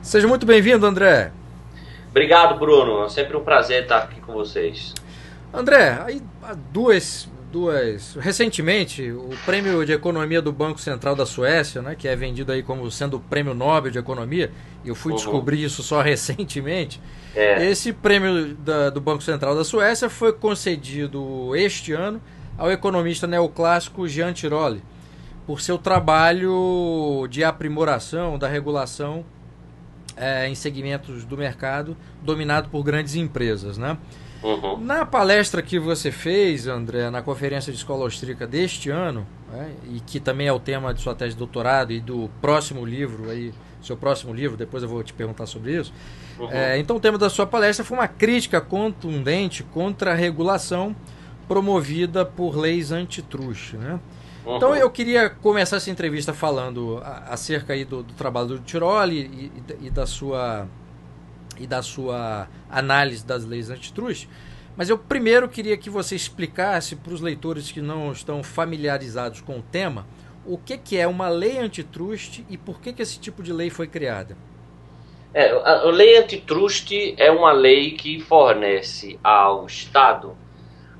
Seja muito bem-vindo, André. Obrigado, Bruno. É sempre um prazer estar aqui com vocês. André, aí há recentemente, o prêmio de economia do Banco Central da Suécia, né, que é vendido aí como sendo o prêmio Nobel de Economia, e eu fui Uhum. descobrir isso só recentemente. É. Esse prêmio do Banco Central da Suécia foi concedido este ano ao economista neoclássico Jean Tirole, por seu trabalho de aprimoração da regulação em segmentos do mercado dominado por grandes empresas, né? Uhum. Na palestra que você fez, André, na conferência de escola austríaca deste ano, né, e que também é o tema de sua tese de doutorado e do próximo livro, aí, seu próximo livro, depois eu vou te perguntar sobre isso. Uhum. Então o tema da sua palestra foi uma crítica contundente contra a regulação promovida por leis antitruste, né? Então Uhum. eu queria começar essa entrevista falando acerca aí do trabalho do Tirole e da sua análise das leis antitruste, mas eu primeiro queria que você explicasse para os leitores que não estão familiarizados com o tema o que é uma lei antitruste e por que esse tipo de lei foi criada. A lei antitruste é uma lei que fornece ao Estado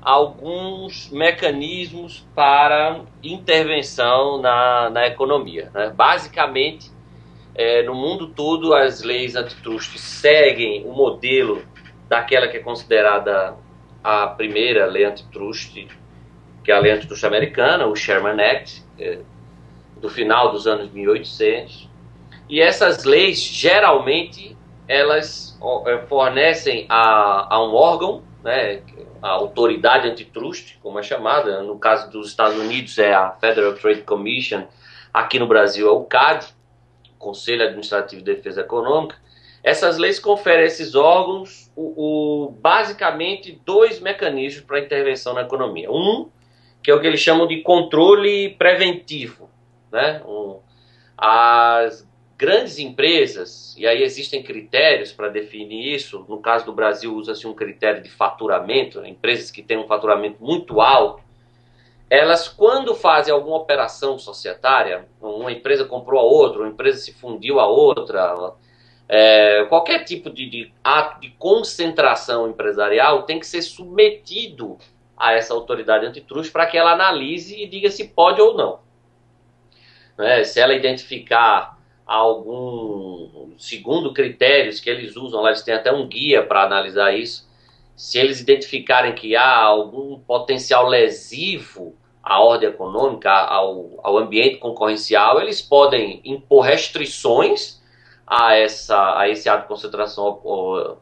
alguns mecanismos para intervenção na economia, né? Basicamente, no mundo todo, as leis antitruste seguem o modelo daquela que é considerada a primeira lei antitruste, que é a lei antitruste americana, o Sherman Act, do final dos anos 1800. E essas leis, geralmente, elas fornecem a um órgão, né, a autoridade antitruste, como é chamada. No caso dos Estados Unidos é a Federal Trade Commission, aqui no Brasil é o CAD, Conselho Administrativo de Defesa Econômica. Essas leis conferem a esses órgãos basicamente dois mecanismos para intervenção na economia. Um, que é o que eles chamam de controle preventivo, né? As grandes empresas, e aí existem critérios para definir isso. No caso do Brasil, usa-se um critério de faturamento. Empresas que têm um faturamento muito alto, elas, quando fazem alguma operação societária, uma empresa comprou a outra, uma empresa se fundiu a outra, qualquer tipo de ato de concentração empresarial tem que ser submetido a essa autoridade antitruste para que ela analise e diga se pode ou não. Se ela identificar segundo critérios que eles usam, lá eles têm até um guia para analisar isso, se eles identificarem que há algum potencial lesivo à ordem econômica, ao ambiente concorrencial, eles podem impor restrições a esse ato de concentração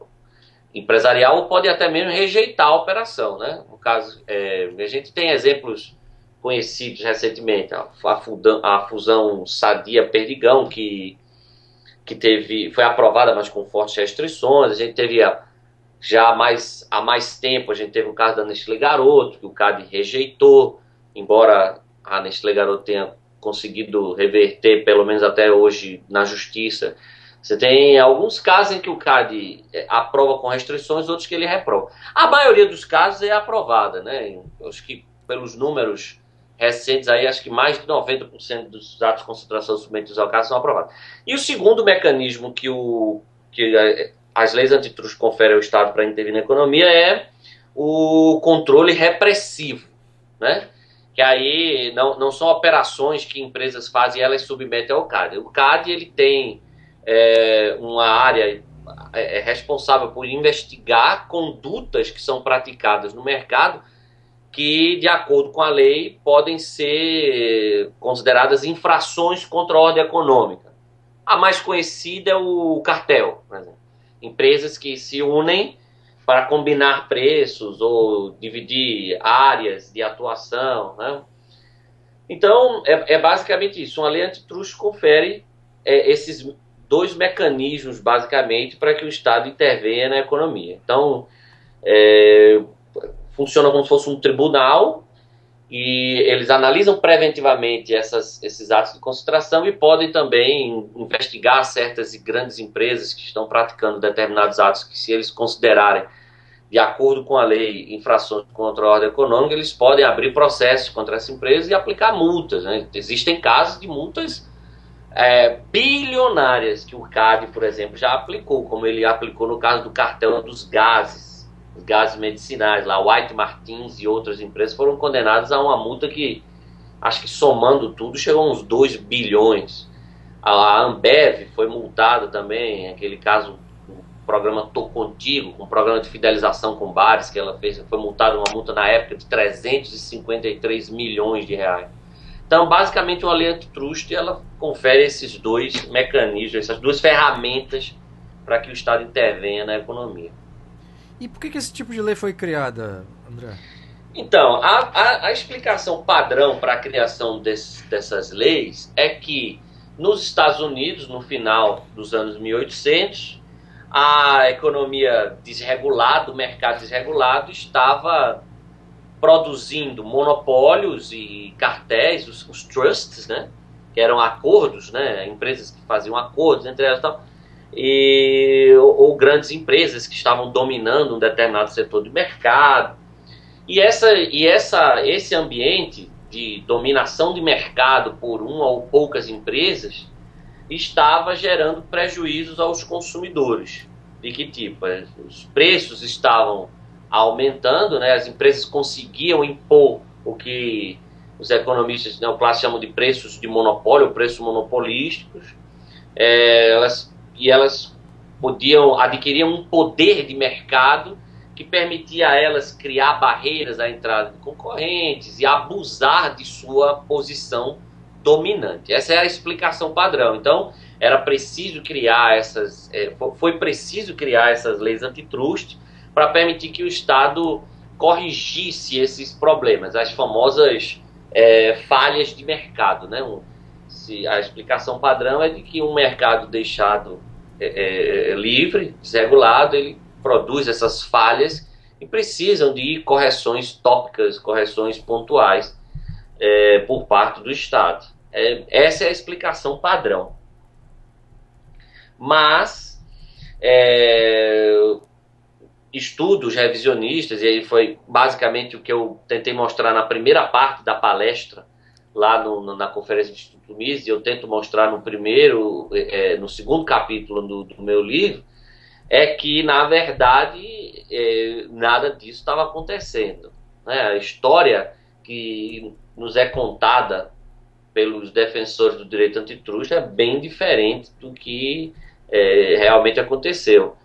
empresarial, ou pode até mesmo rejeitar a operação, né? No caso, a gente tem exemplos conhecidos recentemente, a fusão Sadia-Perdigão, que foi aprovada, mas com fortes restrições. A gente teve já há mais tempo, a gente teve o caso da Nestlé Garoto, que o CAD rejeitou, embora a Nestlé Garoto tenha conseguido reverter, pelo menos até hoje, na justiça. Você tem alguns casos em que o CAD aprova com restrições, outros que ele reprova. A maioria dos casos é aprovada, né? Acho que pelos números recentes aí, acho que mais de 90% dos atos de concentração submetidos ao CAD são aprovados. E o segundo mecanismo que as leis antitruste conferem ao Estado para intervir na economia é o controle repressivo, né? Que aí não são operações que empresas fazem e elas submetem ao CAD. O CAD ele tem uma área responsável por investigar condutas que são praticadas no mercado que, de acordo com a lei, podem ser consideradas infrações contra a ordem econômica. A mais conhecida é o cartel, por exemplo. Empresas que se unem para combinar preços ou dividir áreas de atuação, né? Então, é basicamente isso. Uma lei antitruste confere esses dois mecanismos, basicamente, para que o Estado intervenha na economia. Então, funciona como se fosse um tribunal e eles analisam preventivamente esses atos de concentração e podem também investigar certas e grandes empresas que estão praticando determinados atos que, se eles considerarem, de acordo com a lei, infrações contra a ordem econômica, eles podem abrir processos contra essa empresa e aplicar multas, né? Existem casos de multas bilionárias que o CAD, por exemplo, já aplicou, como ele aplicou no caso do cartel dos gases, os gases medicinais, lá White Martins e outras empresas foram condenadas a uma multa que, acho que somando tudo, chegou a uns 2 bilhões. A Ambev foi multada também, aquele caso do programa Tô Contigo, um programa de fidelização com bares que ela fez, foi multada uma multa na época de 353 milhões de reais. Então, basicamente, uma lei antitrust, ela confere esses dois mecanismos, essas duas ferramentas para que o Estado intervenha na economia. E por que esse tipo de lei foi criada, André? Então, a explicação padrão para a criação dessas leis é que nos Estados Unidos, no final dos anos 1800, a economia desregulada, o mercado desregulado, estava produzindo monopólios e cartéis, os trusts, né, que eram acordos, né, empresas que faziam acordos entre elas e tal, ou grandes empresas que estavam dominando um determinado setor de mercado. E esse ambiente de dominação de mercado por uma ou poucas empresas estava gerando prejuízos aos consumidores. De que tipo? Os preços estavam aumentando, né? As empresas conseguiam impor o que os economistas neoclássicos chamam de preços de monopólio, preços monopolísticos, elas adquiriam um poder de mercado que permitia a elas criar barreiras à entrada de concorrentes e abusar de sua posição dominante. Essa é a explicação padrão. Então, era preciso criar foi preciso criar essas leis antitrust para permitir que o Estado corrigisse esses problemas, as famosas falhas de mercado, né? A explicação padrão é de que um mercado deixado livre, desregulado, ele produz essas falhas e precisam de correções tópicas, correções pontuais por parte do Estado. Essa é a explicação padrão. Mas estudos revisionistas, e aí foi basicamente o que eu tentei mostrar na primeira parte da palestra, lá na conferência do Instituto Mises, e eu tento mostrar no segundo capítulo do meu livro, é que, na verdade, nada disso estava acontecendo, né? A história que nos é contada pelos defensores do direito antitruste é bem diferente do que realmente aconteceu.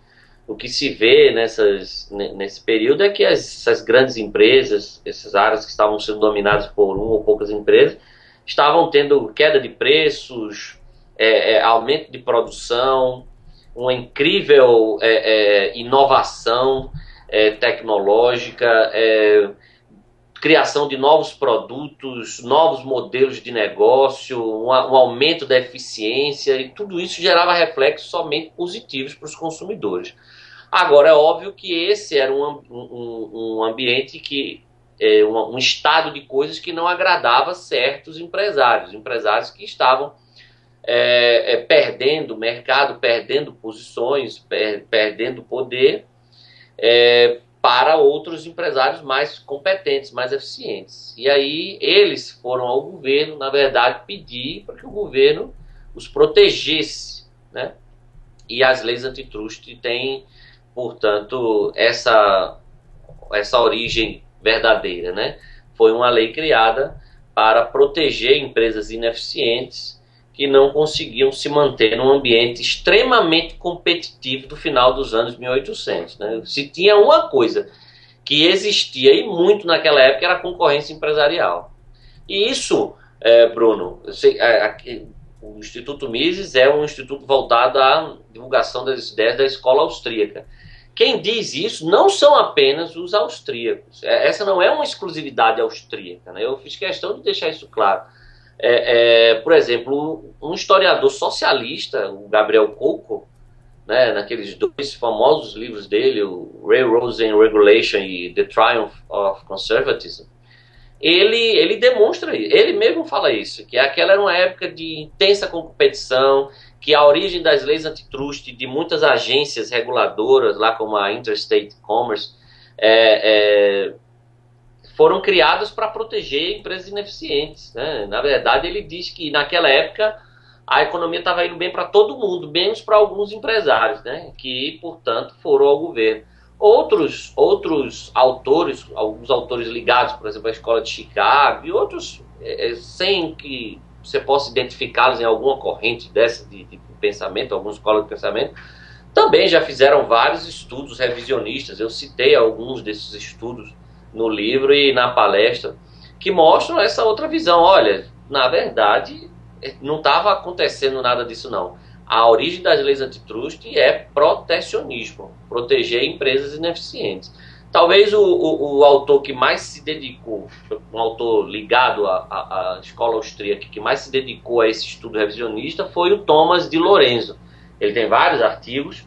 O que se vê nesse período é que essas grandes empresas, essas áreas que estavam sendo dominadas por uma ou poucas empresas, estavam tendo queda de preços, aumento de produção, uma incrível inovação tecnológica, criação de novos produtos, novos modelos de negócio, um aumento da eficiência, e tudo isso gerava reflexos somente positivos para os consumidores. Agora, é óbvio que esse era um ambiente um estado de coisas que não agradava certos empresários que estavam perdendo mercado, perdendo posições, perdendo poder para outros empresários mais competentes, mais eficientes. E aí eles foram ao governo, na verdade, pedir para que o governo os protegesse, né? E as leis antitruste têm, portanto, essa origem verdadeira, né? Foi uma lei criada para proteger empresas ineficientes que não conseguiam se manter num ambiente extremamente competitivo do final dos anos 1800. Né? Se tinha uma coisa que existia e muito naquela época era a concorrência empresarial. E isso, Bruno, o Instituto Mises é um instituto voltado à divulgação das ideias da escola austríaca. Quem diz isso não são apenas os austríacos. Essa não é uma exclusividade austríaca. Né? Eu fiz questão de deixar isso claro. Por exemplo, um historiador socialista, o Gabriel Coco, né, naqueles dois famosos livros dele, o Railroads and Regulation e The Triumph of Conservatism, ele demonstra isso, ele mesmo fala isso, que aquela era uma época de intensa competição, que a origem das leis antitruste de muitas agências reguladoras, lá como a Interstate Commerce, foram criadas para proteger empresas ineficientes. Né? Na verdade, ele diz que naquela época a economia estava indo bem para todo mundo, menos para alguns empresários, né, que, portanto, foram ao governo. Outros autores, alguns autores ligados, por exemplo, à escola de Chicago, e outros, sem que você possa identificá-los em alguma corrente dessa de pensamento, alguma escola de pensamento, também já fizeram vários estudos revisionistas. Eu citei alguns desses estudos no livro e na palestra, que mostram essa outra visão. Olha, na verdade, não estava acontecendo nada disso, não. A origem das leis antitruste é protecionismo, proteger empresas ineficientes. Talvez o autor que mais se dedicou, um autor ligado à escola austríaca, que mais se dedicou a esse estudo revisionista foi o Thomas de Lorenzo. Ele tem vários artigos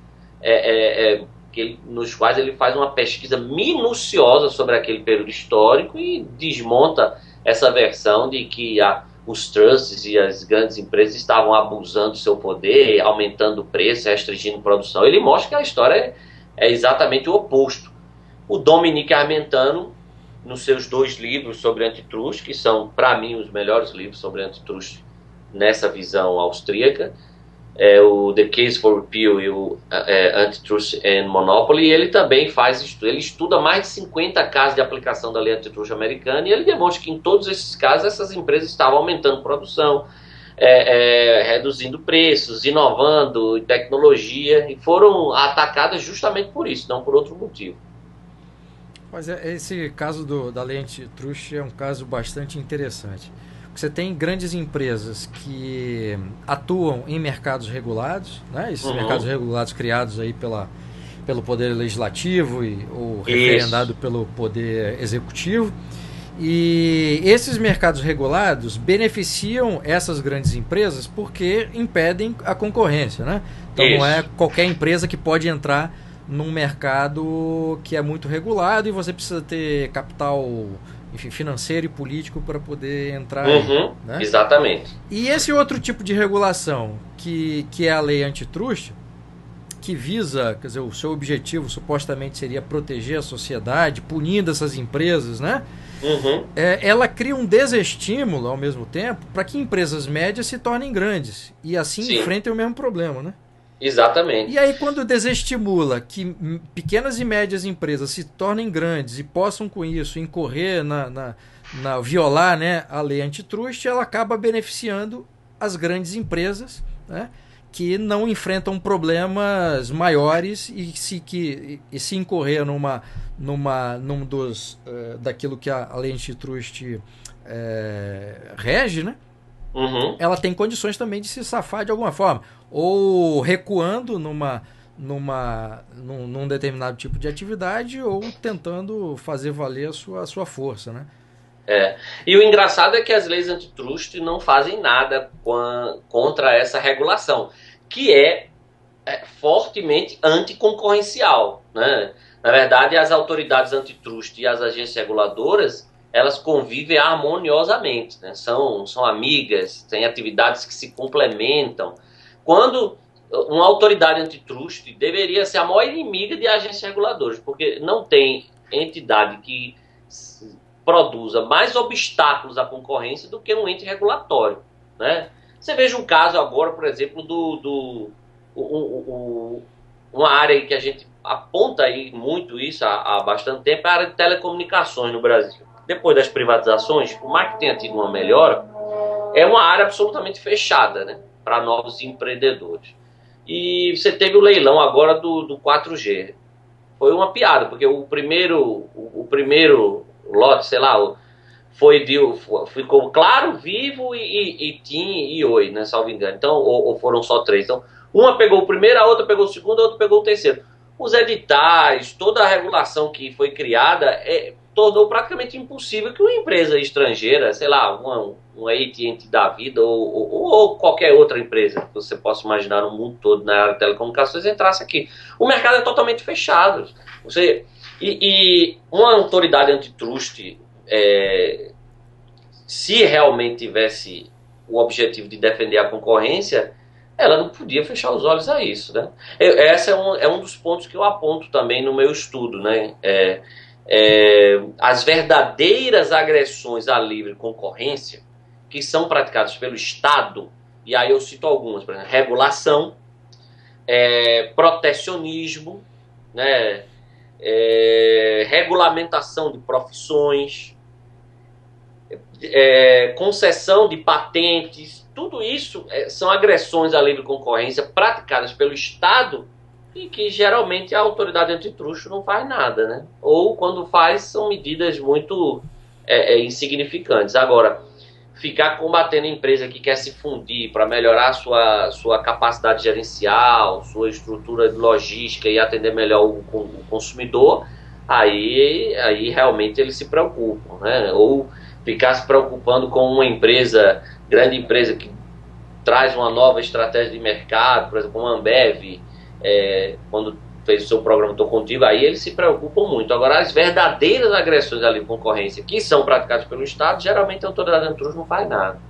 nos quais ele faz uma pesquisa minuciosa sobre aquele período histórico e desmonta essa versão de que os trusts e as grandes empresas estavam abusando do seu poder, aumentando o preço, restringindo a produção. Ele mostra que a história é exatamente o oposto. O Dominique Armentano, nos seus 2 livros sobre antitrust, que são, para mim, os melhores livros sobre antitrust nessa visão austríaca, o The Case for Repeal e o Antitrust and Monopoly, ele também ele estuda mais de 50 casos de aplicação da lei antitrust americana, e ele demonstra que em todos esses casos essas empresas estavam aumentando produção, reduzindo preços, inovando em tecnologia, e foram atacadas justamente por isso, não por outro motivo. Mas esse caso da lei antitrust é um caso bastante interessante. Você tem grandes empresas que atuam em mercados regulados, né? Esses mercados regulados criados aí pelo Poder Legislativo ou referendado pelo Poder Executivo. E esses mercados regulados beneficiam essas grandes empresas porque impedem a concorrência, né? Então não é qualquer empresa que pode entrar num mercado que é muito regulado e você precisa ter capital, enfim, financeiro e político para poder entrar aí, né? Exatamente. E esse outro tipo de regulação, que é a lei antitrust, que visa, quer dizer, o seu objetivo supostamente seria proteger a sociedade, punindo essas empresas, né? Ela cria um desestímulo ao mesmo tempo para que empresas médias se tornem grandes e assim enfrentem o mesmo problema, né? Exatamente. E aí, quando desestimula que pequenas e médias empresas se tornem grandes e possam, com isso, incorrer violar, né, a lei antitrust, ela acaba beneficiando as grandes empresas, né, que não enfrentam problemas maiores e se incorrer daquilo que a lei antitrust rege, né? Ela tem condições também de se safar de alguma forma, ou recuando num determinado tipo de atividade, ou tentando fazer valer a sua força, né? E o engraçado é que as leis antitrust não fazem nada contra essa regulação, que é fortemente anticoncorrencial, né? Na verdade, as autoridades antitrust e as agências reguladoras, elas convivem harmoniosamente, né? São amigas, têm atividades que se complementam. Quando uma autoridade antitrust deveria ser a maior inimiga de agências reguladoras, porque não tem entidade que produza mais obstáculos à concorrência do que um ente regulatório, né? Você veja um caso agora, por exemplo, uma área que a gente aponta aí muito isso há bastante tempo, é a área de telecomunicações no Brasil. Depois das privatizações, por mais que tenha tido uma melhora, é uma área absolutamente fechada, né, para novos empreendedores. E você teve o leilão agora do 4G. Foi uma piada, porque o primeiro lote, sei lá, ficou Claro, Vivo e TIM e Oi, né, salvo engano. Então, ou foram só 3. Então, uma pegou o primeiro, a outra pegou o segundo, a outra pegou o terceiro. Os editais, toda a regulação que foi criada tornou praticamente impossível que uma empresa estrangeira, sei lá, uma AT&T da vida ou qualquer outra empresa que você possa imaginar no mundo todo na área de telecomunicações entrasse aqui. O mercado é totalmente fechado. E uma autoridade antitrust, se realmente tivesse o objetivo de defender a concorrência, ela não podia fechar os olhos a isso, né? Esse é um dos pontos que eu aponto também no meu estudo, né? As verdadeiras agressões à livre concorrência que são praticadas pelo Estado e aí eu cito algumas, por exemplo, regulação, protecionismo, né, regulamentação de profissões, concessão de patentes, tudo isso são agressões à livre concorrência praticadas pelo Estado e que geralmente a autoridade antitruste não faz nada, né? Ou quando faz são medidas muito insignificantes. Agora, ficar combatendo a empresa que quer se fundir para melhorar sua capacidade gerencial, sua estrutura de logística e atender melhor o consumidor, aí realmente eles se preocupam, né? Ou ficar se preocupando com uma empresa, grande empresa que traz uma nova estratégia de mercado, por exemplo, como a Ambev, quando fez o seu programa Tô Contigo, aí eles se preocupam muito. Agora, as verdadeiras agressões à livre concorrência que são praticadas pelo Estado, geralmente a autoridade antitruste não faz nada.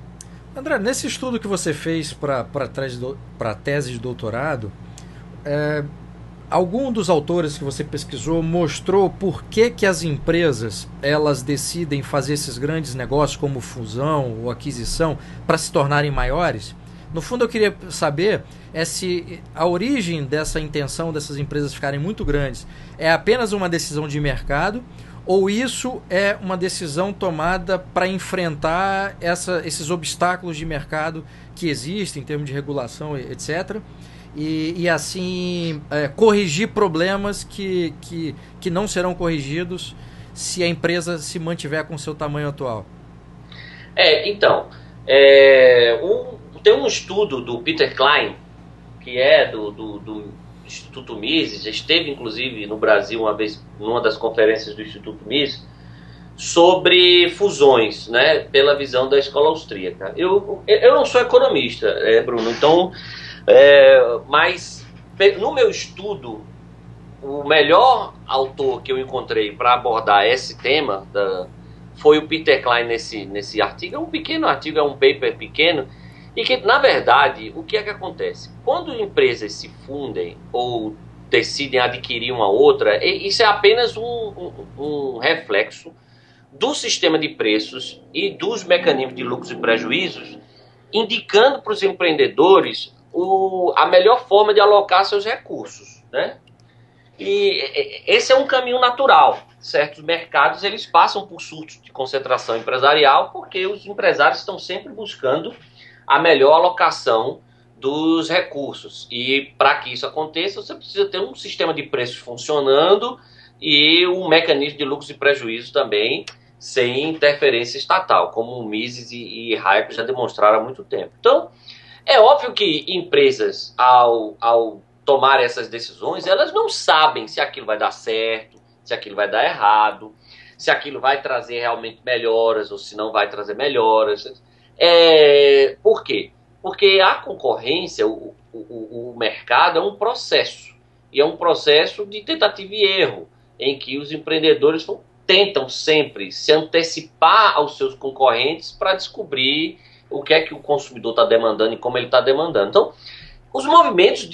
André, nesse estudo que você fez para a tese de doutorado, algum dos autores que você pesquisou mostrou por que as empresas elas decidem fazer esses grandes negócios como fusão ou aquisição para se tornarem maiores? No fundo, eu queria saber se a origem dessa intenção dessas empresas ficarem muito grandes é apenas uma decisão de mercado ou isso é uma decisão tomada para enfrentar esses obstáculos de mercado que existem em termos de regulação, etc., e assim corrigir problemas que não serão corrigidos se a empresa se mantiver com seu tamanho atual. Então, tem um estudo do Peter Klein, que é do Instituto Mises, já esteve inclusive no Brasil uma vez numa das conferências do Instituto Mises, sobre fusões, né, pela visão da escola austríaca. Eu não sou economista, Bruno, então... mas no meu estudo, o melhor autor que eu encontrei para abordar esse tema foi o Peter Klein nesse artigo. É um pequeno artigo, é um paper pequeno, e que, na verdade, o que é que acontece? Quando empresas se fundem ou decidem adquirir uma outra, isso é apenas um reflexo do sistema de preços e dos mecanismos de lucros e prejuízos, indicando para os empreendedores a melhor forma de alocar seus recursos, né? E esse é um caminho natural. Certos mercados eles passam por surtos de concentração empresarial porque os empresários estão sempre buscando a melhor alocação dos recursos. E para que isso aconteça, você precisa ter um sistema de preços funcionando e um mecanismo de lucros e prejuízos também sem interferência estatal, como o Mises e Hayek já demonstraram há muito tempo. Então, é óbvio que empresas, ao tomar essas decisões, elas não sabem se aquilo vai dar certo, se aquilo vai dar errado, se aquilo vai trazer realmente melhoras ou se não vai trazer melhoras. Por quê? Porque a concorrência, o mercado é um processo. E é um processo de tentativa e erro, em que os empreendedores tentam sempre se antecipar aos seus concorrentes para descobrir o que é que o consumidor está demandando e como ele está demandando. Então, os movimentos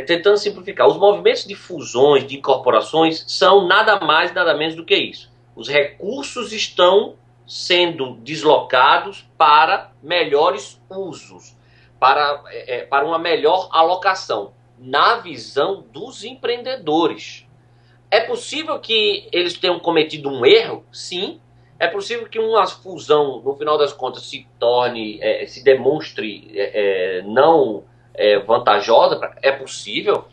tentando simplificar, os movimentos de fusões, de incorporações, são nada mais, nada menos do que isso. Os recursos estão sendo deslocados para melhores usos, para uma melhor alocação, na visão dos empreendedores. É possível que eles tenham cometido um erro? Sim. É possível que uma fusão, no final das contas, se demonstre não vantajosa? É possível.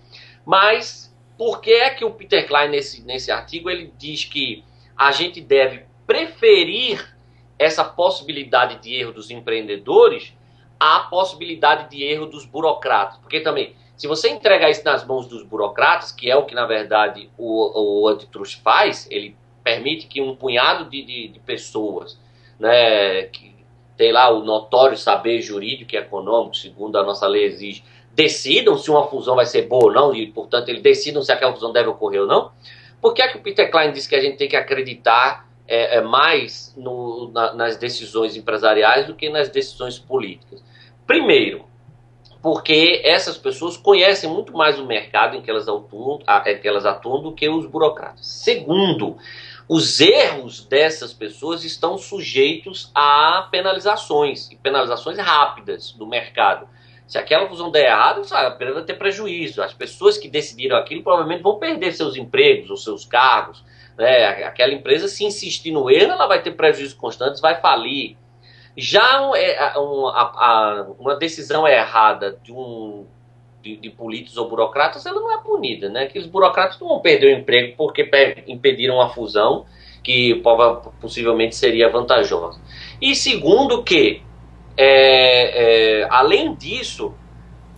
Mas por que é que o Peter Klein, nesse artigo, ele diz que a gente deve preferir essa possibilidade de erro dos empreendedores à possibilidade de erro dos burocratas? Porque também, se você entregar isso nas mãos dos burocratas, que é o que, na verdade, o antitruste faz, ele permite que um punhado de pessoas, né, que tem lá o notório saber jurídico e econômico, segundo a nossa lei exige, decidam se uma fusão vai ser boa ou não, e, portanto, eles decidam se aquela fusão deve ocorrer ou não. Por que é que o Peter Klein diz que a gente tem que acreditar mais nas decisões empresariais do que nas decisões políticas? Primeiro, porque essas pessoas conhecem muito mais o mercado em que elas atuam do que os burocratas. Segundo, Os erros dessas pessoas estão sujeitos a penalizações, e penalizações rápidas do mercado. Se aquela fusão der errado, a empresa vai ter prejuízo. As pessoas que decidiram aquilo provavelmente vão perder seus empregos ou seus cargos. Né? Aquela empresa, se insistir no erro, ela vai ter prejuízos constantes, vai falir. Já uma decisão errada de políticos ou burocratas, ela não é punida. Né? Aqueles burocratas não vão perder o emprego porque impediram uma fusão que possivelmente seria vantajosa. E segundo que, além disso,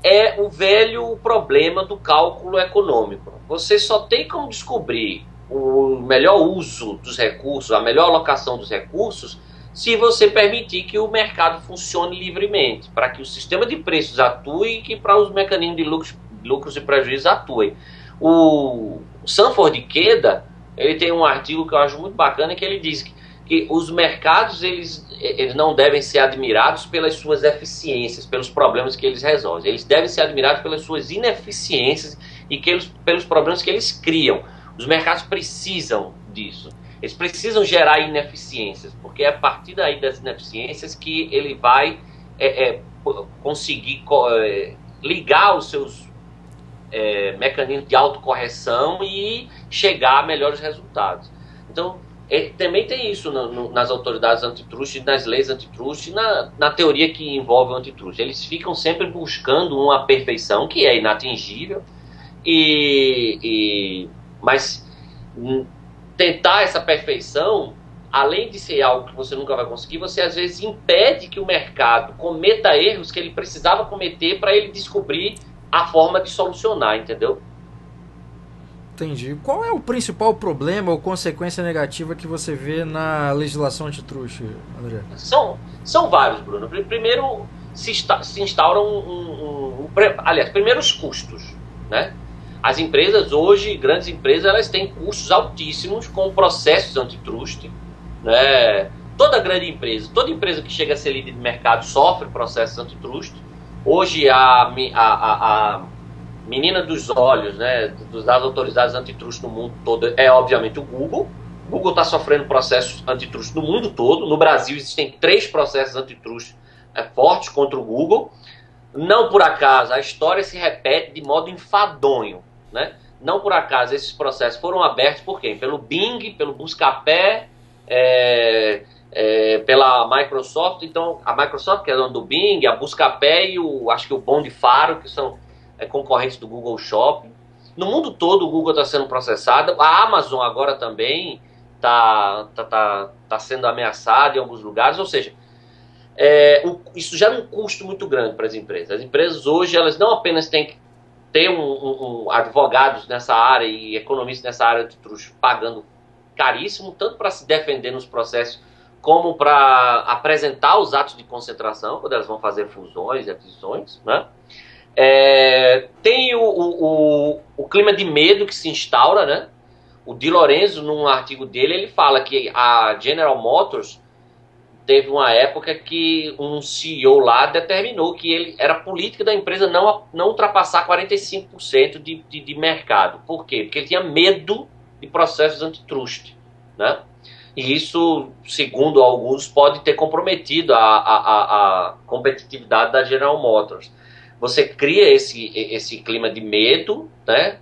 é o velho problema do cálculo econômico. Você só tem como descobrir o melhor uso dos recursos, a melhor alocação dos recursos, se você permitir que o mercado funcione livremente, para que o sistema de preços atue e que para os mecanismos de lucros e prejuízos atuem. O Sanford Queda, ele tem um artigo que eu acho muito bacana, que ele diz que os mercados eles não devem ser admirados pelas suas eficiências, pelos problemas que eles resolvem. Eles devem ser admirados pelas suas ineficiências e pelos problemas que eles criam. Os mercados precisam disso. Eles precisam gerar ineficiências, porque é a partir daí das ineficiências que ele vai conseguir ligar os seus mecanismos de autocorreção e chegar a melhores resultados. Então, também tem isso nas autoridades antitruste, nas leis antitruste, na teoria que envolve o antitruste. Eles ficam sempre buscando uma perfeição que é inatingível, mas tentar essa perfeição, além de ser algo que você nunca vai conseguir, você às vezes impede que o mercado cometa erros que ele precisava cometer para ele descobrir a forma de solucionar, entendeu? Entendi. Qual é o principal problema ou consequência negativa que você vê na legislação antitruste, André? São vários, Bruno. Primeiro, se instaura aliás, primeiro os custos, né? As empresas hoje, grandes empresas, elas têm custos altíssimos com processos antitruste, né? Toda empresa que chega a ser líder de mercado sofre processos antitruste. Hoje a menina dos olhos, né, das autoridades antitruste no mundo todo é obviamente o Google. O Google está sofrendo processos antitruste no mundo todo. No Brasil existem 3 processos antitruste fortes contra o Google. Não por acaso a história se repete de modo enfadonho, né? Não por acaso esses processos foram abertos por quem? Pelo Bing, pelo Buscapé, pela Microsoft. Então a Microsoft, que é dona do Bing, a Buscapé e acho que o Bom de Faro, que são concorrentes do Google Shopping. No mundo todo o Google está sendo processado. A Amazon agora também está sendo ameaçada em alguns lugares. Ou seja, isso gera um custo muito grande para as empresas. As empresas hoje elas não apenas têm que ter advogados nessa área e economistas nessa área de truste pagando caríssimo, tanto para se defender nos processos como para apresentar os atos de concentração, quando elas vão fazer fusões e aquisições, né? Tem o clima de medo que se instaura, né? O Di Lorenzo, num artigo dele, ele fala que a General Motors teve uma época que um CEO lá determinou que era política da empresa não ultrapassar 45% de mercado. Por quê? Porque ele tinha medo de processos antitruste, né? E isso, segundo alguns, pode ter comprometido a competitividade da General Motors. Você cria esse clima de medo, né?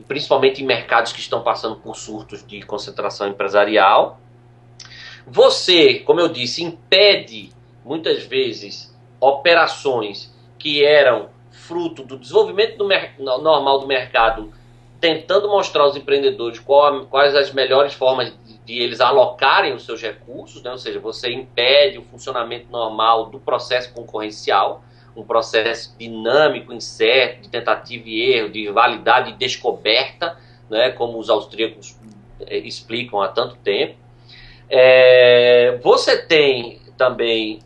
Principalmente em mercados que estão passando por surtos de concentração empresarial. Você, como eu disse, impede muitais vezes operações que eram fruto do desenvolvimento normal do mercado, tentando mostrar aos empreendedores quais as melhores formas de eles alocarem os seus recursos, né? Ou seja, você impede o funcionamento normal do processo concorrencial, um processo dinâmico, incerto, de tentativa e erro, de validade e descoberta, né, como os austríacos explicam há tanto tempo. Você tem também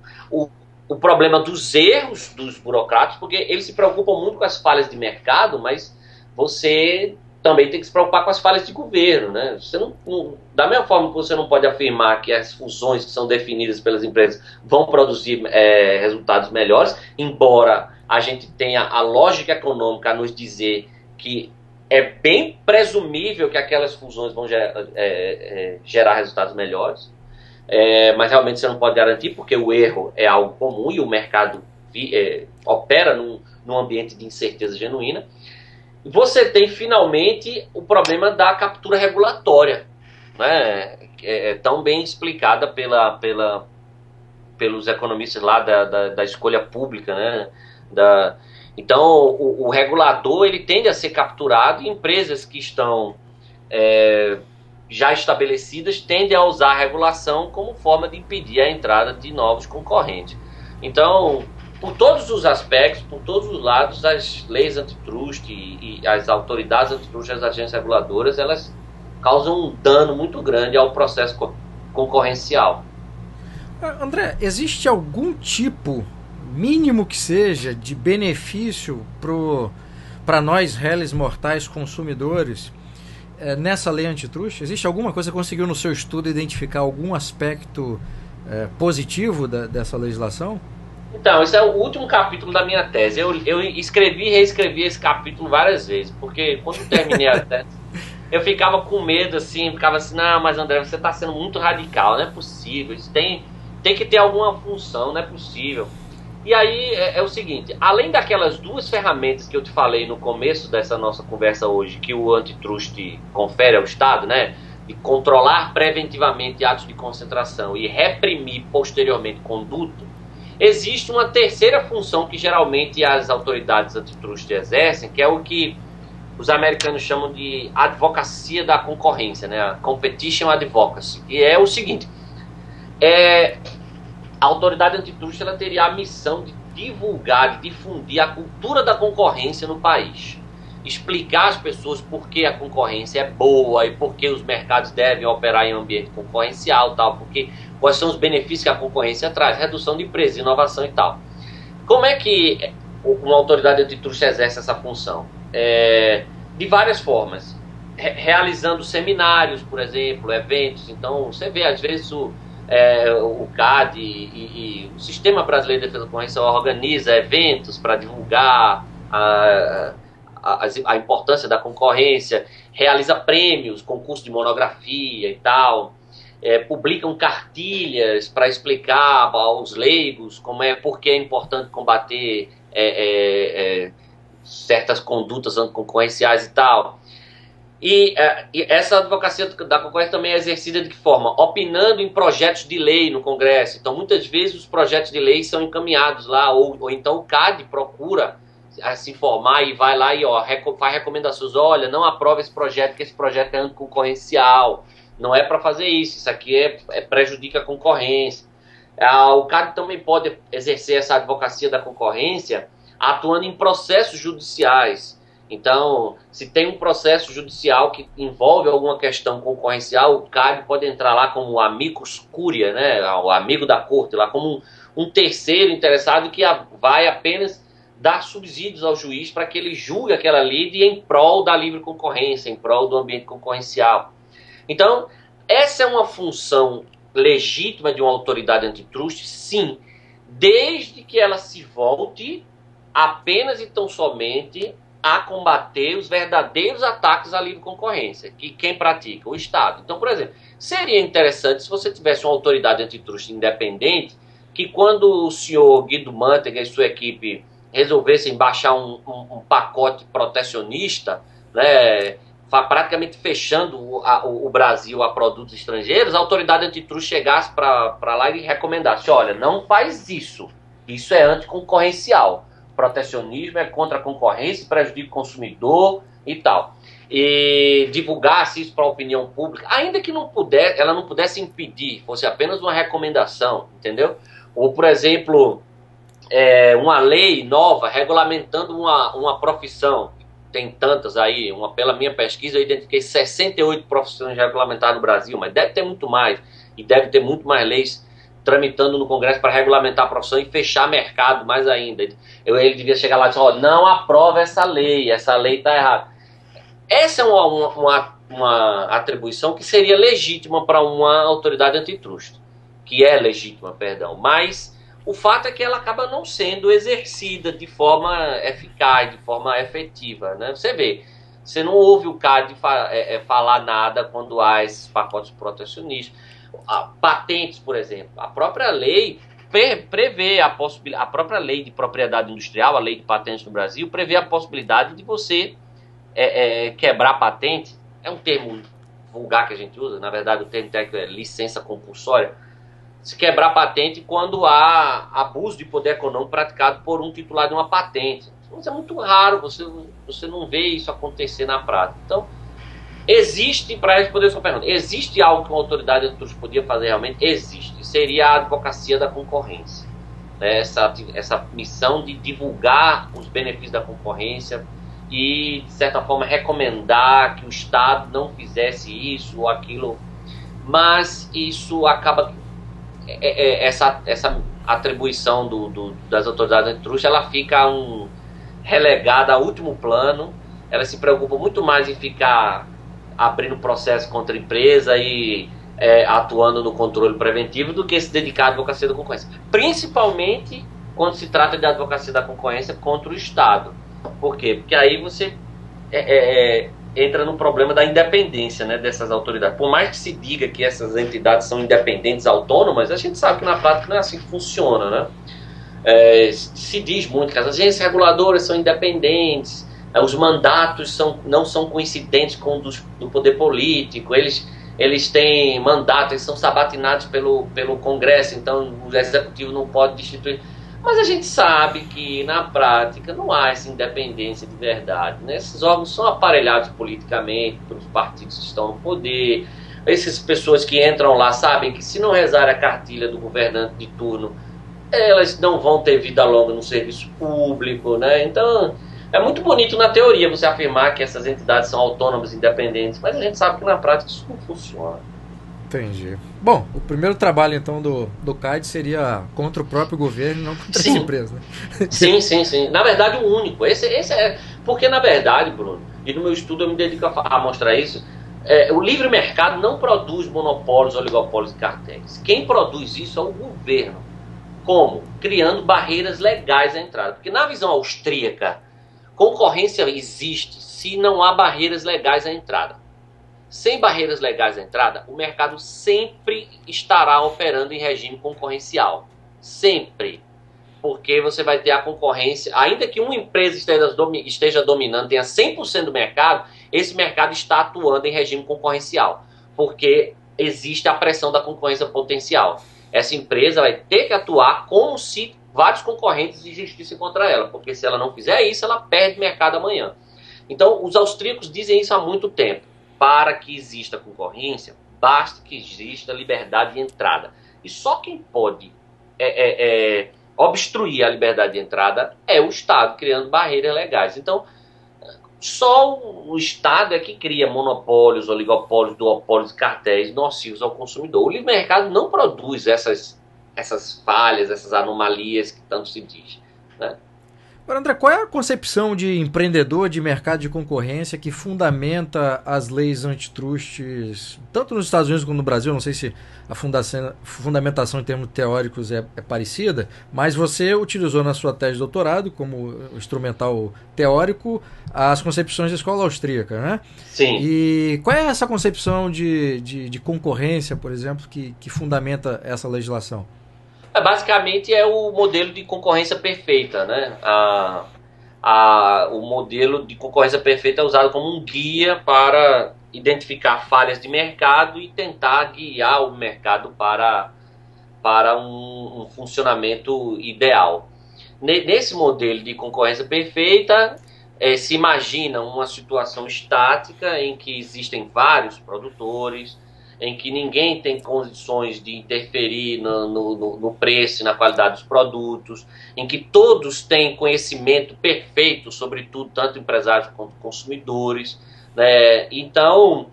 o problema dos erros dos burocratas, porque eles se preocupam muito com as falhas de mercado, mas você também tem que se preocupar com as falhas de governo, né? Você da mesma forma que você não pode afirmar que as funções que são definidas pelas empresas vão produzir resultados melhores, embora a gente tenha a lógica econômica a nos dizer que é bem presumível que aquelas fusões vão gerar resultados melhores, mas realmente você não pode garantir, porque o erro é algo comum e o mercado opera num ambiente de incerteza genuína. Você tem, finalmente, o problema da captura regulatória, né? Tão bem explicada pelos economistas lá da escolha pública, né? Então, o regulador ele tende a ser capturado e empresas que estão já estabelecidas tendem a usar a regulação como forma de impedir a entrada de novos concorrentes. Então, por todos os aspectos, por todos os lados, as leis antitrust e as autoridades antitrust, as agências reguladoras, elas causam um dano muito grande ao processo concorrencial. André, existe algum tipo, mínimo que seja, de benefício para nós, réis mortais consumidores, nessa lei antitrust? Existe alguma coisa que você conseguiu no seu estudo identificar algum aspecto positivo dessa legislação? Então, esse é o último capítulo da minha tese. Eu escrevi e reescrevi esse capítulo várias vezes, porque quando eu terminei a tese, eu ficava com medo, assim, não, mas André, você está sendo muito radical, não é possível, isso tem que ter alguma função, não é possível. E aí é o seguinte, além daquelas duas ferramentas que eu te falei no começo dessa nossa conversa hoje, que o antitrust confere ao Estado, né, de controlar preventivamente atos de concentração e reprimir posteriormente conduta, existe uma terceira função que geralmente as autoridades antitrust exercem, que é o que os americanos chamam de advocacia da concorrência, né? A competition advocacy. E é o seguinte, a autoridade antitrust ela teria a missão de divulgar, de difundir a cultura da concorrência no país. Explicar às pessoas por que a concorrência é boa e por que os mercados devem operar em ambiente concorrencial, tal, porque quais são os benefícios que a concorrência traz, redução de preços, inovação e tal. Como é que uma autoridade antitrust exerce essa função? De várias formas. Realizando seminários, por exemplo, eventos. Então, você vê, às vezes, o CAD e o Sistema Brasileiro de Defesa da Concorrência organiza eventos para divulgar a importância da concorrência, realiza prêmios, concurso de monografia e tal, publicam cartilhas para explicar aos leigos por que é importante combater certas condutas anticoncorrenciais e tal. E essa advocacia da concorrência também é exercida de que forma? Opinando em projetos de lei no Congresso. Então, muitas vezes, os projetos de lei são encaminhados lá, ou então o CAD procura se informar e vai lá e faz recomendações. Olha, não aprova esse projeto, porque esse projeto é anticoncorrencial. Não é para fazer isso aqui prejudica a concorrência. O CAD também pode exercer essa advocacia da concorrência atuando em processos judiciais. Então, se tem um processo judicial que envolve alguma questão concorrencial, o CAD pode entrar lá como amicus curia, né, o amigo da corte, lá como um terceiro interessado que vai apenas dar subsídios ao juiz para que ele julgue aquela lide em prol da livre concorrência, em prol do ambiente concorrencial. Então, essa é uma função legítima de uma autoridade antitrust, sim, desde que ela se volte apenas e tão somente a combater os verdadeiros ataques à livre concorrência, que quem pratica? O Estado. Então, por exemplo, seria interessante se você tivesse uma autoridade antitrust independente, que quando o senhor Guido Mantega e sua equipe resolvessem baixar um pacote protecionista, né, praticamente fechando o Brasil a produtos estrangeiros, a autoridade antitrust chegasse para lá e recomendasse, olha, não faz isso, isso é anticoncorrencial, protecionismo é contra a concorrência, prejudica o consumidor e tal. E divulgasse isso para a opinião pública, ainda que ela não pudesse impedir, fosse apenas uma recomendação, entendeu? Ou, por exemplo, uma lei nova regulamentando uma profissão. Tem tantas aí, pela minha pesquisa eu identifiquei 68 profissões regulamentadas no Brasil, mas deve ter muito mais, e deve ter muito mais leis tramitando no Congresso para regulamentar a profissão e fechar mercado mais ainda. Ele devia chegar lá e dizer, não aprova essa lei está errada. Essa é uma atribuição que seria legítima para uma autoridade antitrust, que é legítima, perdão, mas o fato é que ela acaba não sendo exercida de forma eficaz, de forma efetiva, né? Você vê, Você não ouve o CAD falar nada quando há esses pacotes protecionistas. Patentes, por exemplo. A própria lei prevê a possibilidade, a própria lei de propriedade industrial, a lei de patentes no Brasil, prevê a possibilidade de você quebrar patente. É um termo vulgar que a gente usa, na verdade o termo técnico é licença compulsória. Se quebrar patente quando há abuso de poder econômico praticado por um titular de uma patente. Mas é muito raro, você não vê isso acontecer na prática. Então, existe, para responder a sua pergunta, existe algo que uma autoridade antitrust podia fazer realmente? Existe. Seria a advocacia da concorrência. Né? Essa missão de divulgar os benefícios da concorrência e, de certa forma, recomendar que o Estado não fizesse isso ou aquilo. Mas isso acaba... essa atribuição das autoridades antitrust, ela fica relegada a último plano. Ela se preocupa muito mais em ficar abrindo processo contra a empresa e atuando no controle preventivo do que se dedicar à advocacia da concorrência. Principalmente quando se trata de advocacia da concorrência contra o Estado. Por quê? Porque aí você entra no problema da independência, né, dessas autoridades. Por mais que se diga que essas entidades são independentes, autônomas, a gente sabe que na prática não é assim que funciona, né? Se diz muito que as agências reguladoras são independentes, os mandatos não são coincidentes com os do poder político, eles têm mandatos, eles são sabatinados pelo Congresso, então o Executivo não pode destituir. Mas a gente sabe que, na prática, não há essa independência de verdade. Né? Esses órgãos são aparelhados politicamente pelos partidos que estão no poder. Essas pessoas que entram lá sabem que, se não rezarem a cartilha do governante de turno, elas não vão ter vida longa no serviço público. Né? Então, é muito bonito na teoria você afirmar que essas entidades são autônomas e independentes, mas a gente sabe que, na prática, isso não funciona. Entendi. Bom, o primeiro trabalho, então, do CAD seria contra o próprio governo, não contra as empresas, né? Sim. Na verdade, o único. Esse porque, na verdade, Bruno, e no meu estudo eu me dedico a mostrar isso, o livre mercado não produz monopólios, oligopólios e cartéis. Quem produz isso é o governo. Como? Criando barreiras legais à entrada. Porque, na visão austríaca, concorrência existe se não há barreiras legais à entrada. Sem barreiras legais à entrada, o mercado sempre estará operando em regime concorrencial. Sempre. Porque você vai ter a concorrência, ainda que uma empresa esteja dominando, tenha 100% do mercado, esse mercado está atuando em regime concorrencial. Porque existe a pressão da concorrência potencial. Essa empresa vai ter que atuar como se vários concorrentes existissem contra ela. Porque se ela não fizer isso, ela perde mercado amanhã. Então, os austríacos dizem isso há muito tempo. Para que exista concorrência, basta que exista liberdade de entrada. E só quem pode obstruir a liberdade de entrada é o Estado, criando barreiras legais. Então, só o Estado é que cria monopólios, oligopólios, duopólios e cartéis nocivos ao consumidor. O livre mercado não produz essas falhas, essas anomalias que tanto se diz, né? Agora, André, qual é a concepção de empreendedor de mercado de concorrência que fundamenta as leis antitrustes, tanto nos Estados Unidos como no Brasil? Não sei se a fundamentação em termos teóricos é parecida, mas você utilizou na sua tese de doutorado, como instrumental teórico, as concepções da escola austríaca, né? Sim. E qual é essa concepção de concorrência, por exemplo, que fundamenta essa legislação? Basicamente é o modelo de concorrência perfeita, né? O modelo de concorrência perfeita é usado como um guia para identificar falhas de mercado e tentar guiar o mercado para um funcionamento ideal. Nesse modelo de concorrência perfeita, se imagina uma situação estática em que existem vários produtores, em que ninguém tem condições de interferir no preço e na qualidade dos produtos, em que todos têm conhecimento perfeito sobre tudo, tanto empresários quanto consumidores, né? Então,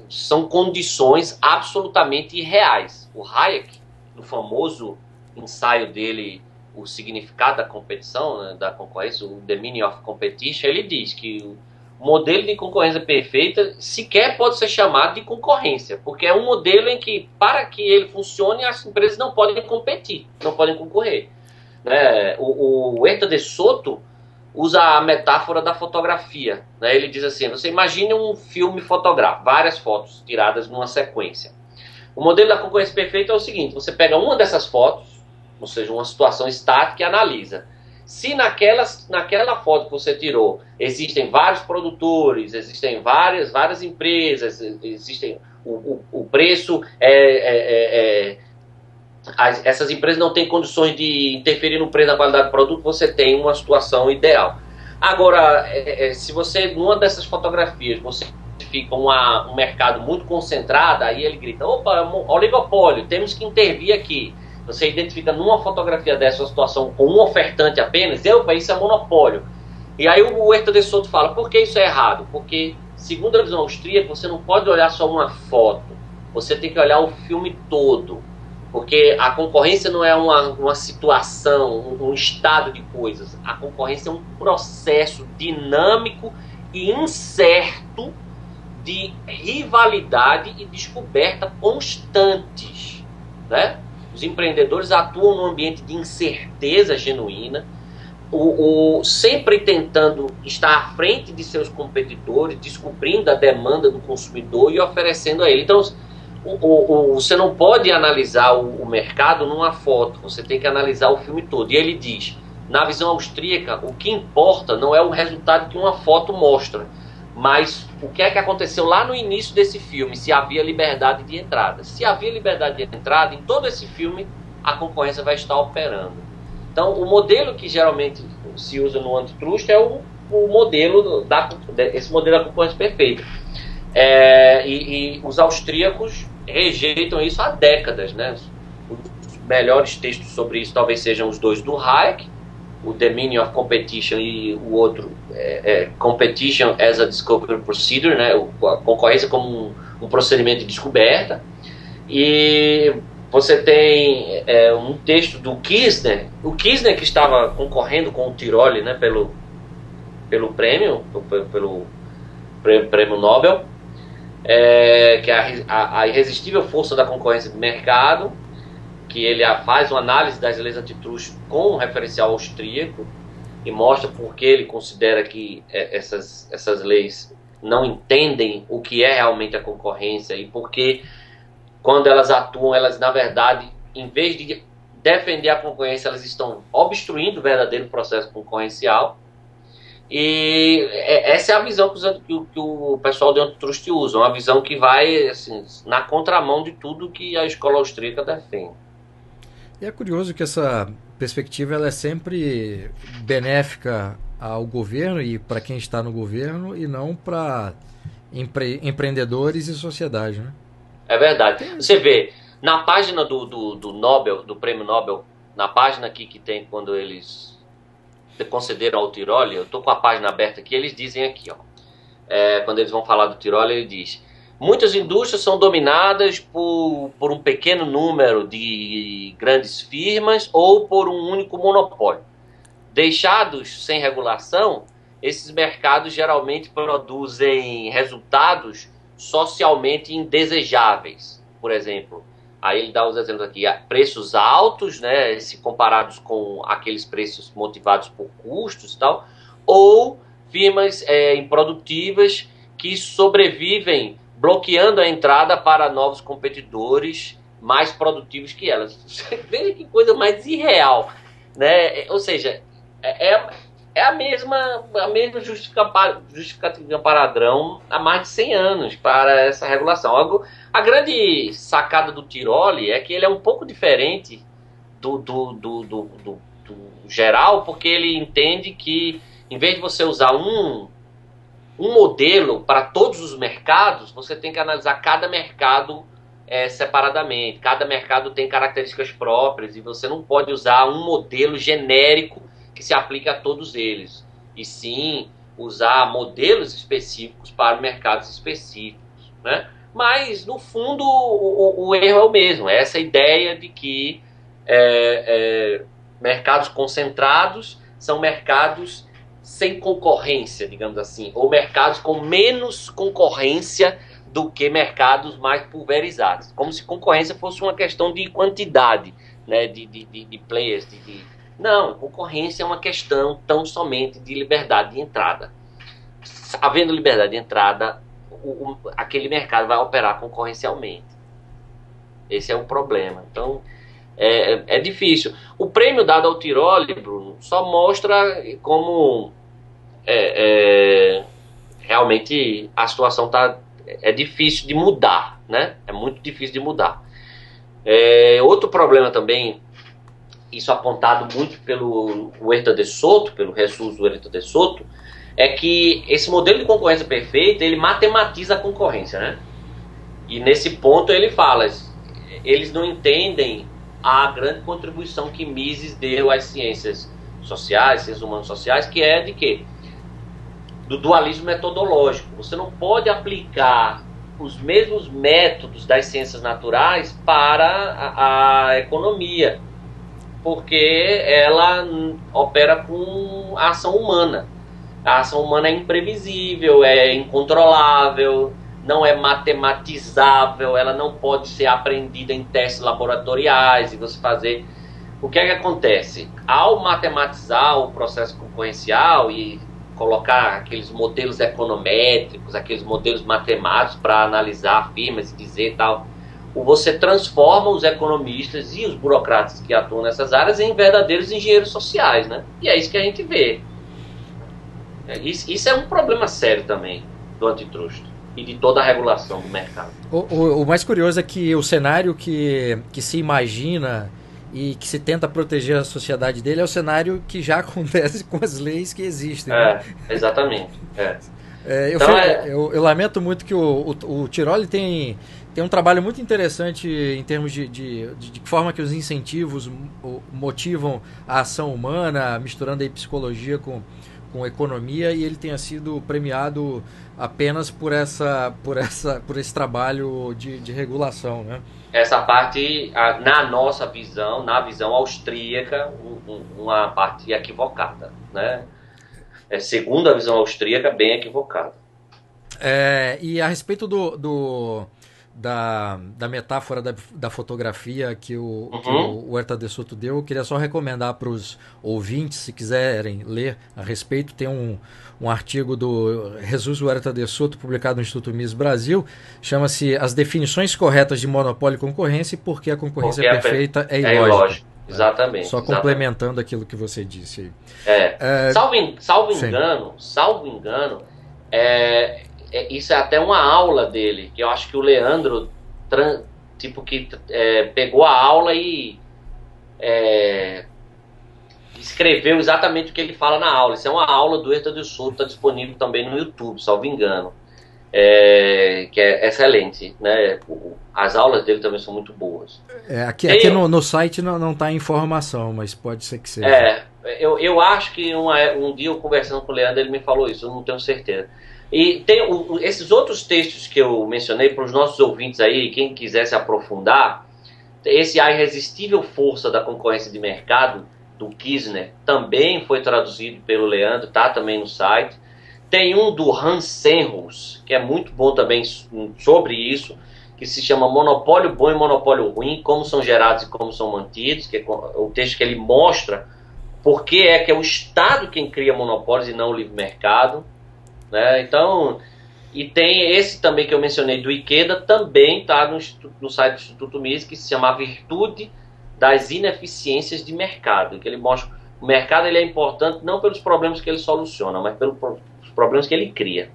são condições absolutamente irreais. O Hayek, no famoso ensaio dele, O Significado da Competição, né, da Concorrência, o The Meaning of Competition, ele diz que o modelo de concorrência perfeita sequer pode ser chamado de concorrência, porque é um modelo em que, para que ele funcione, as empresas não podem competir, não podem concorrer. Né? O Huerta de Soto usa a metáfora da fotografia, né? Ele diz assim, você imagine um filme fotográfico, várias fotos tiradas numa sequência. O modelo da concorrência perfeita é o seguinte, você pega uma dessas fotos, ou seja, uma situação estática e analisa. Se naquela foto que você tirou existem vários produtores, existem várias empresas, existem o preço, essas empresas não têm condições de interferir no preço da qualidade do produto, você tem uma situação ideal. Agora, se você, numa dessas fotografias, você fica um mercado muito concentrado, aí ele grita, opa, oligopólio, temos que intervir aqui. Você identifica numa fotografia dessa uma situação com um ofertante apenas, isso é monopólio. E aí o Herta de Soto fala, por que isso é errado? Porque, segundo a visão austríaca, você não pode olhar só uma foto, você tem que olhar o filme todo. Porque a concorrência não é uma situação, um estado de coisas. A concorrência é um processo dinâmico e incerto de rivalidade e descoberta constantes, né? Os empreendedores atuam num ambiente de incerteza genuína, sempre tentando estar à frente de seus competidores, descobrindo a demanda do consumidor e oferecendo a ele. Então, você não pode analisar o mercado numa foto, você tem que analisar o filme todo. E ele diz, na visão austríaca, o que importa não é o resultado que uma foto mostra, mas o que é que aconteceu lá no início desse filme, se havia liberdade de entrada. Se havia liberdade de entrada, em todo esse filme, a concorrência vai estar operando. Então, o modelo que geralmente se usa no antitrust é o modelo esse modelo da concorrência perfeita. E os austríacos rejeitam isso há décadas, né? Os melhores textos sobre isso talvez sejam os dois do Hayek, o The Meaning of Competition e o outro Competition as a Discovery Procedure, né? A concorrência como um procedimento de descoberta. E você tem um texto do Kirchner, o Kirchner que estava concorrendo com o Tiroli, né, pelo prêmio Nobel, que é a irresistível força da concorrência de mercado, que ele faz uma análise das leis antitrust com um referencial austríaco e mostra por que ele considera que essas leis não entendem o que é realmente a concorrência e porque quando elas atuam, elas na verdade, em vez de defender a concorrência, elas estão obstruindo o verdadeiro processo concorrencial. E essa é a visão que o pessoal do antitrust usa, uma visão que vai assim, na contramão de tudo que a escola austríaca defende. E é curioso que essa perspectiva ela é sempre benéfica ao governo e para quem está no governo e não para empreendedores e sociedade, né? É verdade. Você vê, na página do Nobel, do Prêmio Nobel, na página aqui que tem quando eles concederam ao Tiroli, eu estou com a página aberta aqui, eles dizem aqui, ó, quando eles vão falar do Tiroli, ele diz: muitas indústrias são dominadas por um pequeno número de grandes firmas ou por um único monopólio. Deixados sem regulação, esses mercados geralmente produzem resultados socialmente indesejáveis. Por exemplo, aí ele dá os exemplos aqui, preços altos, né, se comparados com aqueles preços motivados por custos e tal, ou firmas improdutivas que sobrevivem bloqueando a entrada para novos competidores mais produtivos que elas. Veja que coisa mais irreal, né? Ou seja, é a mesma justificativa padrão há mais de 100 anos para essa regulação. A grande sacada do Tiroli é que ele é um pouco diferente do geral, porque ele entende que, em vez de você usar um modelo para todos os mercados, você tem que analisar cada mercado separadamente. Cada mercado tem características próprias e você não pode usar um modelo genérico que se aplica a todos eles, e sim usar modelos específicos para mercados específicos, né? Mas, no fundo, o erro é o mesmo, é essa ideia de que mercados concentrados são mercados sem concorrência, digamos assim, ou mercados com menos concorrência do que mercados mais pulverizados, como se concorrência fosse uma questão de quantidade, né, de players, Não, concorrência é uma questão tão somente de liberdade de entrada. Havendo liberdade de entrada, aquele mercado vai operar concorrencialmente. Esse é o problema. Então, é difícil. O prêmio dado ao Tiroli, Bruno, só mostra como realmente a situação é difícil de mudar, né? É muito difícil de mudar. Outro problema também, isso apontado muito pelo Huerta de Soto, pelo Jesus Huerta de Soto, é que esse modelo de concorrência perfeita, ele matematiza a concorrência, né? E nesse ponto ele fala, eles não entendem a grande contribuição que Mises deu às ciências sociais, ciências humanas sociais, que é de quê? Do dualismo metodológico. Você não pode aplicar os mesmos métodos das ciências naturais para a economia, porque ela opera com a ação humana. A ação humana é imprevisível, é incontrolável, não é matematizável, ela não pode ser aprendida em testes laboratoriais e você fazer... O que é que acontece? Ao matematizar o processo concorrencial e colocar aqueles modelos econométricos, aqueles modelos matemáticos para analisar firmas e dizer tal, você transforma os economistas e os burocratas que atuam nessas áreas em verdadeiros engenheiros sociais, né? E é isso que a gente vê. Isso é um problema sério também do antitruste e de toda a regulação do mercado. O mais curioso é que o cenário que se imagina e que se tenta proteger a sociedade dele é o cenário que já acontece com as leis que existem. Né? Exatamente. Eu lamento muito que o Tiroli tem um trabalho muito interessante em termos de forma que os incentivos motivam a ação humana, misturando aí psicologia com economia, e ele tenha sido premiado apenas por esse trabalho de regulação, né? Essa parte, na nossa visão, na visão austríaca, uma parte equivocada, né? Segundo a visão austríaca, bem equivocada. E a respeito da metáfora da fotografia que o Huerta de Soto deu, eu queria só recomendar para os ouvintes, se quiserem ler a respeito, tem um artigo do Jesus Huerta de Soto, publicado no Instituto Mises Brasil, chama-se As Definições Corretas de Monopólio e Concorrência e por que a concorrência perfeita é ilógica. Exatamente. Só complementando aquilo que você disse aí. Salvo engano, isso é até uma aula dele, que eu acho que o Leandro pegou a aula e escreveu exatamente o que ele fala na aula. Isso é uma aula do Huerta de Soto, está disponível também no YouTube, salvo engano, que é excelente, né? As aulas dele também são muito boas. Aqui no site não está em informação, mas pode ser que seja. Eu acho que um dia eu conversando com o Leandro, ele me falou isso, eu não tenho certeza. E tem esses outros textos que eu mencionei para os nossos ouvintes aí, quem quiser se aprofundar, esse A Irresistível Força da Concorrência de Mercado, do Kirchner, também foi traduzido pelo Leandro, tá também no site. Tem um do Hans Senros, que é muito bom também sobre isso, que se chama Monopólio Bom e Monopólio Ruim, como são gerados e como são mantidos, que é o texto que ele mostra por que é o Estado quem cria monopólios e não o livre mercado. Né? Então, e tem esse também que eu mencionei do Ikeda, também está no site do Instituto Mises, que se chama A Virtude das Ineficiências de Mercado, que ele mostra que o mercado ele é importante não pelos problemas que ele soluciona, mas pelos problemas que ele cria.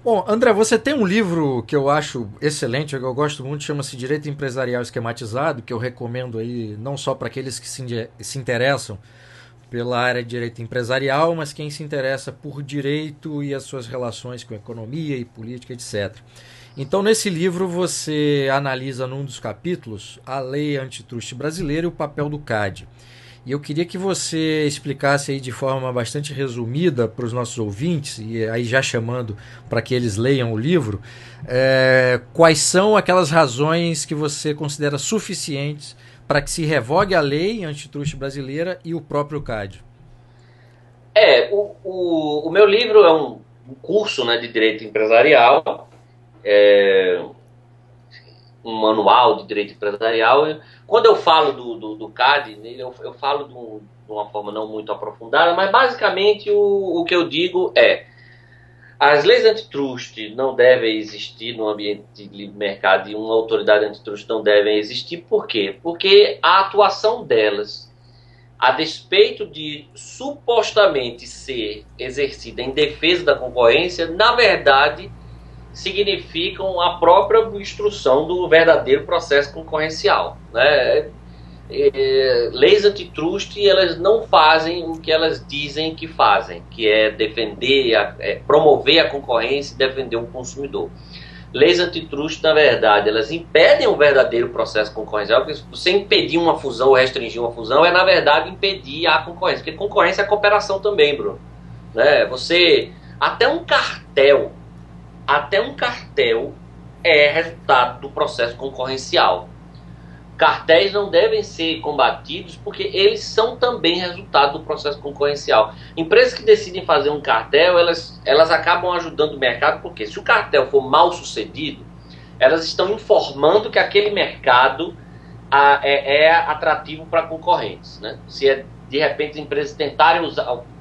Bom, André, você tem um livro que eu acho excelente, que eu gosto muito, chama-se Direito Empresarial Esquematizado, que eu recomendo aí não só para aqueles que se interessam pela área de direito empresarial, mas quem se interessa por direito e as suas relações com economia e política, etc. Então, nesse livro, você analisa num dos capítulos a lei antitruste brasileira e o papel do CAD. E eu queria que você explicasse aí de forma bastante resumida para os nossos ouvintes, e aí já chamando para que eles leiam o livro, quais são aquelas razões que você considera suficientes para que se revogue a lei antitruste brasileira e o próprio CAD. O meu livro é um curso, né, de direito empresarial, um manual de direito empresarial. Quando eu falo do CAD, eu falo de uma forma não muito aprofundada, mas basicamente o que eu digo é: as leis antitrust não devem existir no ambiente de livre mercado e uma autoridade antitrust não devem existir. Por quê? Porque a atuação delas, a despeito de supostamente ser exercida em defesa da concorrência, na verdade significam a própria obstrução do verdadeiro processo concorrencial, né? Leis antitrust, elas não fazem o que elas dizem que fazem, que é defender, promover a concorrência e defender o consumidor. Leis antitrust, na verdade, elas impedem o verdadeiro processo concorrencial, porque se você impedir uma fusão ou restringir uma fusão, é, na verdade, impedir a concorrência, porque concorrência é cooperação também, Bruno. Né? Até um cartel é resultado do processo concorrencial. Cartéis não devem ser combatidos porque eles são também resultado do processo concorrencial. Empresas que decidem fazer um cartel, elas acabam ajudando o mercado, porque se o cartel for mal sucedido, elas estão informando que aquele mercado é atrativo para concorrentes. Né? Se de repente as empresas tentarem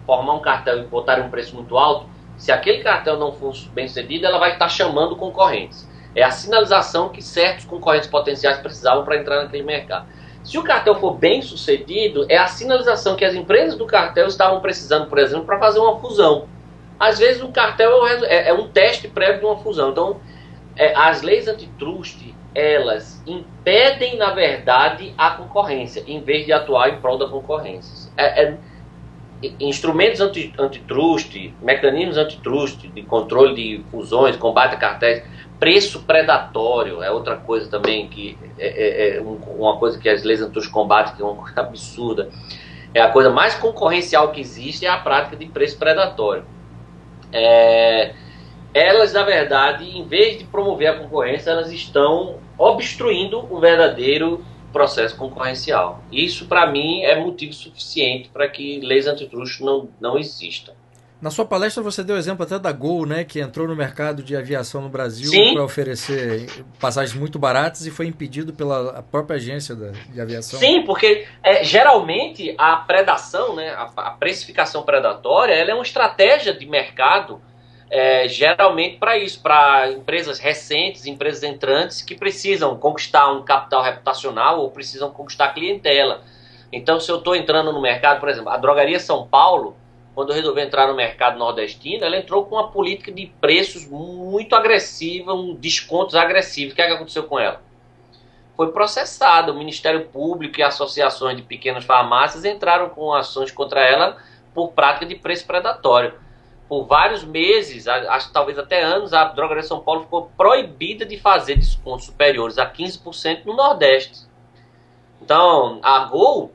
formar um cartel e botarem um preço muito alto, se aquele cartel não for bem sucedido, ela vai estar chamando concorrentes. É a sinalização que certos concorrentes potenciais precisavam para entrar naquele mercado. Se o cartel for bem sucedido, é a sinalização que as empresas do cartel estavam precisando, por exemplo, para fazer uma fusão. Às vezes o cartel é um teste prévio de uma fusão. Então, as leis antitrust, elas impedem, na verdade, a concorrência, em vez de atuar em prol da concorrência. Instrumentos antitrust, mecanismos antitrust, de controle de fusões, combate a cartéis, preço predatório é outra coisa também, que uma coisa que as leis antitrust combatem, que é uma coisa absurda. É a coisa mais concorrencial que existe, é a prática de preço predatório. Elas, na verdade, em vez de promover a concorrência, elas estão obstruindo o verdadeiro processo concorrencial. Isso, para mim, é motivo suficiente para que leis antitrust não existam. Na sua palestra você deu exemplo até da Gol, né, que entrou no mercado de aviação no Brasil para oferecer passagens muito baratas e foi impedido pela própria agência de aviação. Sim, porque geralmente a predação, né, a precificação predatória, ela é uma estratégia de mercado, geralmente para isso, para empresas recentes, empresas entrantes que precisam conquistar um capital reputacional ou precisam conquistar clientela. Então, se eu estou entrando no mercado, por exemplo, a Drogaria São Paulo, quando resolveu entrar no mercado nordestino, ela entrou com uma política de preços muito agressiva, descontos agressivos. O que aconteceu com ela? Foi processada. O Ministério Público e associações de pequenas farmácias entraram com ações contra ela por prática de preço predatório. Por vários meses, acho que talvez até anos, a Drogaria São Paulo ficou proibida de fazer descontos superiores a 15% no Nordeste. Então, a Gol,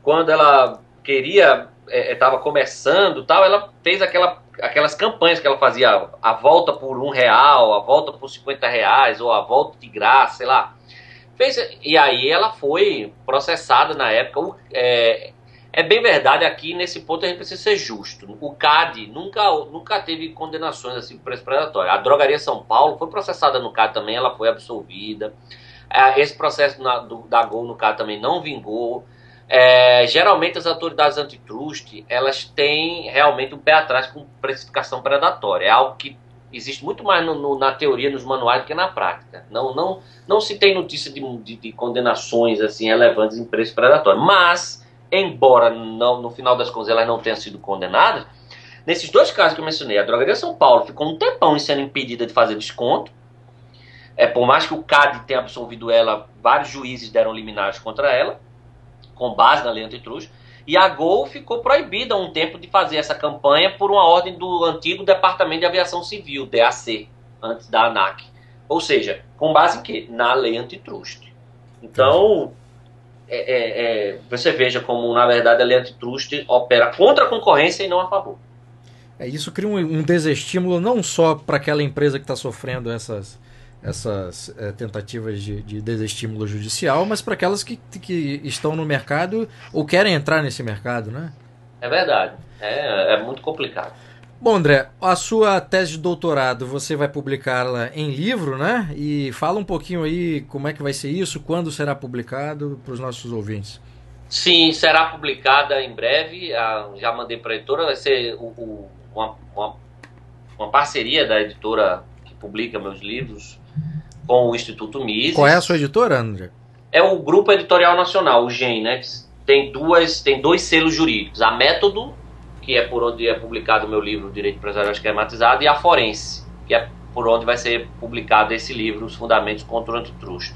quando ela queria... estava começando, tal, ela fez aquelas campanhas que ela fazia, a volta por R$1, a volta por R$50, ou a volta de graça, sei lá. E aí ela foi processada na época. É bem verdade, aqui nesse ponto a gente precisa ser justo. O CAD nunca teve condenações assim por preço predatório. A Drogaria São Paulo foi processada no CAD também, ela foi absolvida. Esse processo da Gol no CAD também não vingou. Geralmente as autoridades antitrust, elas têm realmente um pé atrás com precificação predatória. É algo que existe muito mais na teoria, nos manuais, do que na prática. Não se tem notícia de condenações assim relevantes em preço predatório. Mas, embora no final das contas elas não tenham sido condenadas, nesses dois casos que eu mencionei, a Drogaria São Paulo ficou um tempão em sendo impedida de fazer desconto. Por mais que o CAD tenha absolvido ela, vários juízes deram liminares contra ela, com base na lei antitrust, e a Gol ficou proibida há um tempo de fazer essa campanha por uma ordem do antigo Departamento de Aviação Civil, DAC, antes da ANAC. Ou seja, com base em quê? Na lei antitrust. Então, você veja como, na verdade, a lei antitrust opera contra a concorrência e não a favor. Isso cria um desestímulo não só para aquela empresa que está sofrendo essas tentativas de desestímulo judicial, mas para aquelas que estão no mercado ou querem entrar nesse mercado, né? É verdade. É muito complicado. Bom, André, a sua tese de doutorado você vai publicá-la em livro, né? E fala um pouquinho aí como é que vai ser isso, quando será publicado para os nossos ouvintes. Sim, será publicada em breve. Já mandei para a editora. Vai ser uma parceria da editora que publica meus livros com o Instituto Mises. Qual é a sua editora, André? É o Grupo Editorial Nacional, o GEM, né? Tem dois selos jurídicos. A Método, que é por onde é publicado o meu livro Direito Empresarial Esquematizado, e a Forense, que é por onde vai ser publicado esse livro, Os Fundamentos contra o Antitruste.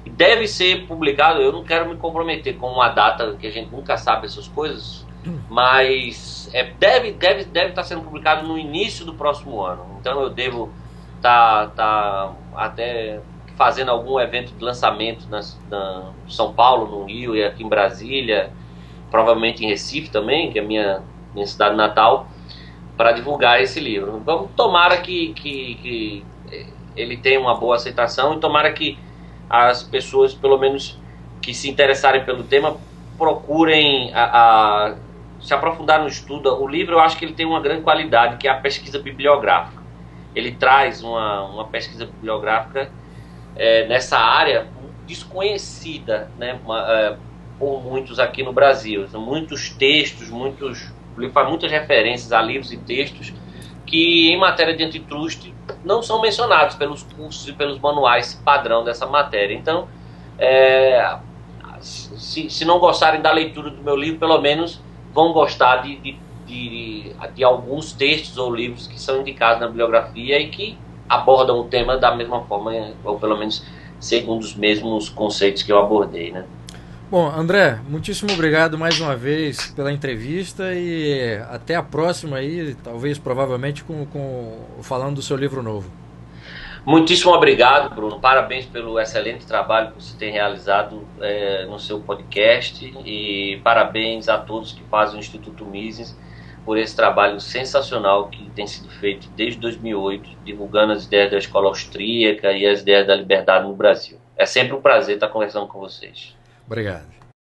E deve ser publicado, eu não quero me comprometer com uma data, que a gente nunca sabe essas coisas, mas deve estar sendo publicado no início do próximo ano. Então eu devo estar até fazendo algum evento de lançamento na São Paulo, no Rio e aqui em Brasília, provavelmente em Recife também, que é a minha cidade natal, para divulgar esse livro. Vamos, tomara que ele tenha uma boa aceitação e tomara que as pessoas, pelo menos que se interessarem pelo tema, procurem se aprofundar no estudo. O livro, eu acho que ele tem uma grande qualidade, que é a pesquisa bibliográfica. Ele traz uma pesquisa bibliográfica nessa área desconhecida, né, por muitos aqui no Brasil. São muitos textos, o livro faz muitas referências a livros e textos que em matéria de antitruste não são mencionados pelos cursos e pelos manuais padrão dessa matéria. Então, se não gostarem da leitura do meu livro, pelo menos vão gostar de alguns textos ou livros que são indicados na bibliografia e que abordam o tema da mesma forma, ou pelo menos segundo os mesmos conceitos que eu abordei, né? Bom, André, muitíssimo obrigado mais uma vez pela entrevista e até a próxima aí, talvez, provavelmente, falando do seu livro novo. Muitíssimo obrigado, Bruno. Parabéns pelo excelente trabalho que você tem realizado no seu podcast e parabéns a todos que fazem o Instituto Mises por esse trabalho sensacional que tem sido feito desde 2008, divulgando as ideias da escola austríaca e as ideias da liberdade no Brasil. É sempre um prazer estar conversando com vocês. Obrigado.